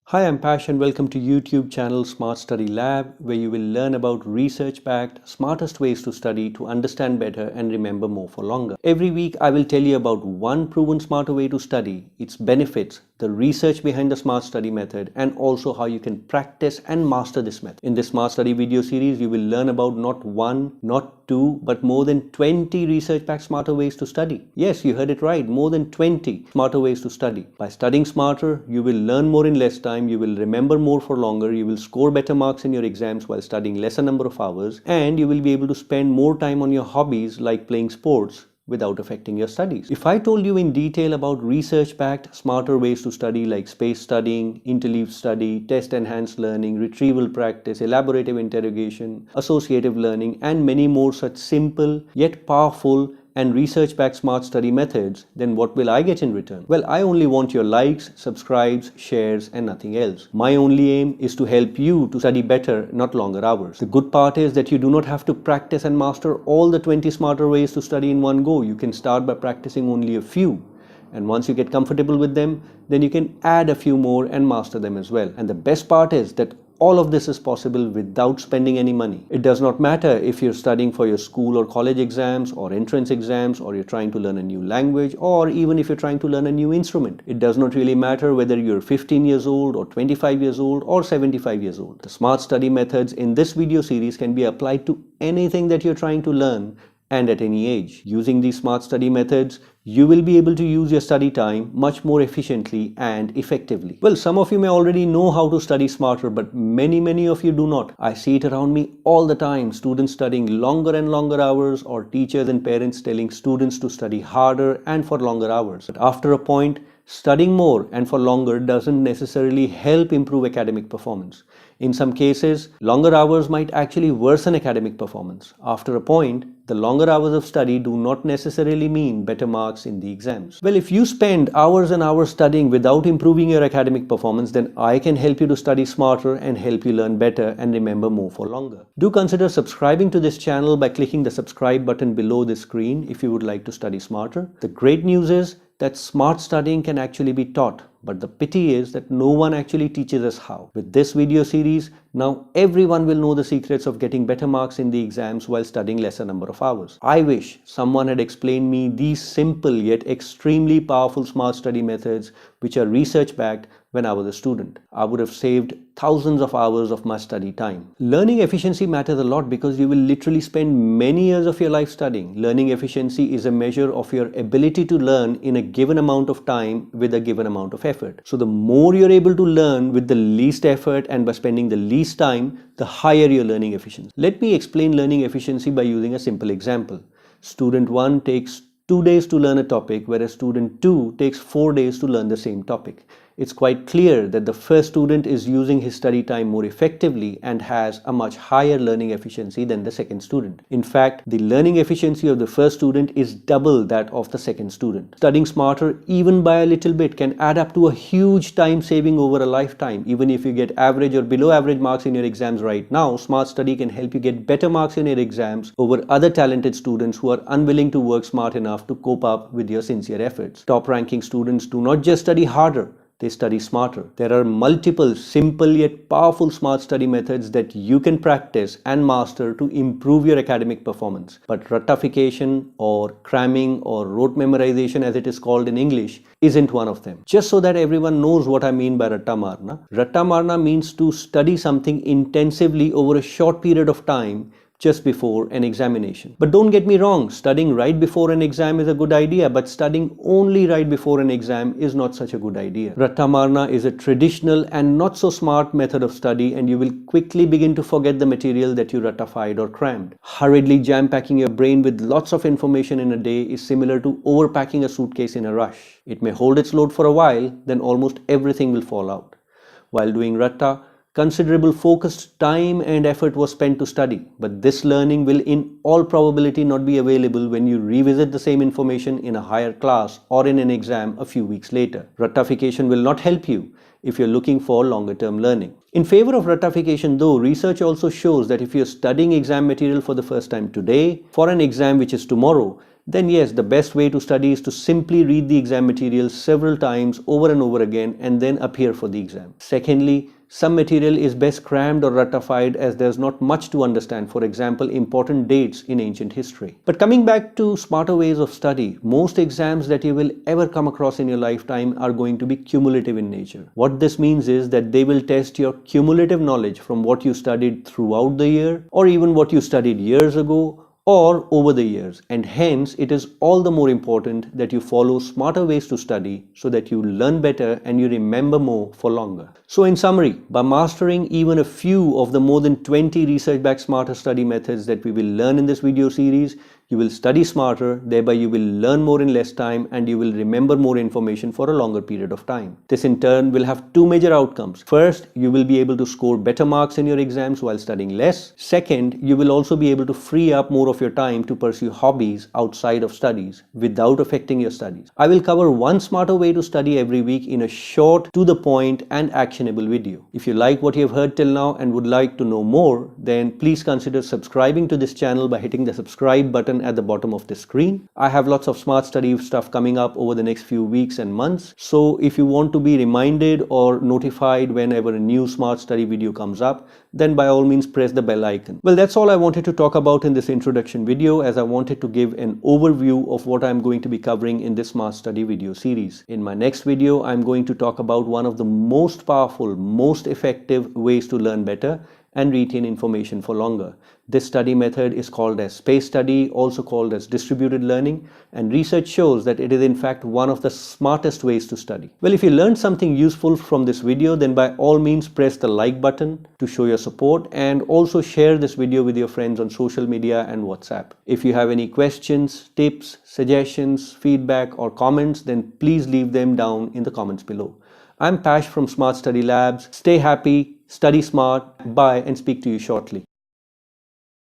Hi, I'm Pash and welcome to YouTube channel SmartStudy Lab, where you will learn about research-backed, smartest ways to study to understand better and remember more for longer. Every week, I will tell you about one proven smarter way to study, its benefits, the research behind the Smart Study method, and also how you can practice and master this method. In this Smart Study video series, you will learn about not one, not two, but more than 20 research-backed smarter ways to study. Yes, you heard it right, more than 20 smarter ways to study. By studying smarter, you will learn more in less time, you will remember more for longer, you will score better marks in your exams while studying lesser number of hours, and you will be able to spend more time on your hobbies like playing sports without affecting your studies. If I told you in detail about research-backed smarter ways to study like space studying, interleaved study, test-enhanced learning, retrieval practice, elaborative interrogation, associative learning, and many more such simple yet powerful and research-backed smart study methods, then what will I get in return? Well, I only want your likes, subscribes, shares, and nothing else. My only aim is to help you to study better, not longer hours. The good part is that you do not have to practice and master all the 20 smarter ways to study in one go. You can start by practicing only a few. And once you get comfortable with them, then you can add a few more and master them as well. And the best part is that all of this is possible without spending any money. It does not matter if you're studying for your school or college exams or entrance exams, or you're trying to learn a new language, or even if you're trying to learn a new instrument. It does not really matter whether you're 15 years old or 25 years old or 75 years old. The smart study methods in this video series can be applied to anything that you're trying to learn and at any age. Using these smart study methods, you will be able to use your study time much more efficiently and effectively. Well, some of you may already know how to study smarter, but many of you do not. I see it around me all the time, students studying longer and longer hours, or teachers and parents telling students to study harder and for longer hours. But after a point, studying more and for longer doesn't necessarily help improve academic performance. In some cases, longer hours might actually worsen academic performance. After a point, the longer hours of study do not necessarily mean better marks in the exams. Well, if you spend hours and hours studying without improving your academic performance, then I can help you to study smarter and help you learn better and remember more for longer. Do consider subscribing to this channel by clicking the subscribe button below the screen if you would like to study smarter. The great news is that smart studying can actually be taught, but the pity is that no one actually teaches us how. With this video series, now everyone will know the secrets of getting better marks in the exams while studying lesser number of hours. I wish someone had explained me these simple yet extremely powerful smart study methods which are research backed when I was a student. I would have saved thousands of hours of my study time. Learning efficiency matters a lot because you will literally spend many years of your life studying. Learning efficiency is a measure of your ability to learn in a given amount of time with a given amount of effort. So the more you're able to learn with the least effort and by spending the least time, the higher your learning efficiency. Let me explain learning efficiency by using a simple example. Student 1 takes 2 days to learn a topic, whereas student 2 takes 4 days to learn the same topic. It's quite clear that the first student is using his study time more effectively and has a much higher learning efficiency than the second student. In fact, the learning efficiency of the first student is double that of the second student. Studying smarter, even by a little bit, can add up to a huge time saving over a lifetime. Even if you get average or below average marks in your exams right now, smart study can help you get better marks in your exams over other talented students who are unwilling to work smart enough to cope up with your sincere efforts. Top ranking students do not just study harder, they study smarter. There are multiple simple yet powerful smart study methods that you can practice and master to improve your academic performance. But rattification or cramming or rote memorization, as it is called in English, isn't one of them. Just so that everyone knows what I mean by ratta marna. Ratta marna means to study something intensively over a short period of time just before an examination. But don't get me wrong, studying right before an exam is a good idea, but studying only right before an exam is not such a good idea. Ratta marna is a traditional and not so smart method of study, and you will quickly begin to forget the material that you rattified or crammed. Hurriedly jam-packing your brain with lots of information in a day is similar to overpacking a suitcase in a rush. It may hold its load for a while, then almost everything will fall out. While doing ratta, Considerable focused time and effort was spent to study, but this learning will in all probability not be available when you revisit the same information in a higher class or in an exam a few weeks later. Rattification will not help you if you're looking for longer term learning. In favor of rattification though, research also shows that if you're studying exam material for the first time today for an exam which is tomorrow, then yes, the best way to study is to simply read the exam material several times over and over again and then appear for the exam. Secondly, some material is best crammed or ratified as there's not much to understand, for example, important dates in ancient history. But coming back to smarter ways of study, most exams that you will ever come across in your lifetime are going to be cumulative in nature. What this means is that they will test your cumulative knowledge from what you studied throughout the year or even what you studied years ago or over the years, and hence it is all the more important that you follow smarter ways to study so that you learn better and you remember more for longer. So in summary, by mastering even a few of the more than 20 research-backed smarter study methods that we will learn in this video series, you will study smarter, thereby you will learn more in less time and you will remember more information for a longer period of time. This in turn will have two major outcomes. First, you will be able to score better marks in your exams while studying less. Second, you will also be able to free up more of your time to pursue hobbies outside of studies without affecting your studies. I will cover one smarter way to study every week in a short, to the point and actionable video. If you like what you have heard till now and would like to know more, then please consider subscribing to this channel by hitting the subscribe button at the bottom of the screen. I have lots of smart study stuff coming up over the next few weeks and months. So if you want to be reminded or notified whenever a new smart study video comes up, then by all means press the bell icon. Well, that's all I wanted to talk about in this introduction video, as I wanted to give an overview of what I'm going to be covering in this smart study video series. In my next video, I'm going to talk about one of the most powerful, most effective ways to learn better and retain information for longer. This study method is called as space study, also called as distributed learning, and research shows that it is in fact one of the smartest ways to study. Well, if you learned something useful from this video, then by all means press the like button to show your support and also share this video with your friends on social media and WhatsApp. If you have any questions, tips, suggestions, feedback or comments, then please leave them down in the comments below. I'm Pash from Smart Study Labs. Stay happy, study smart, bye and speak to you shortly.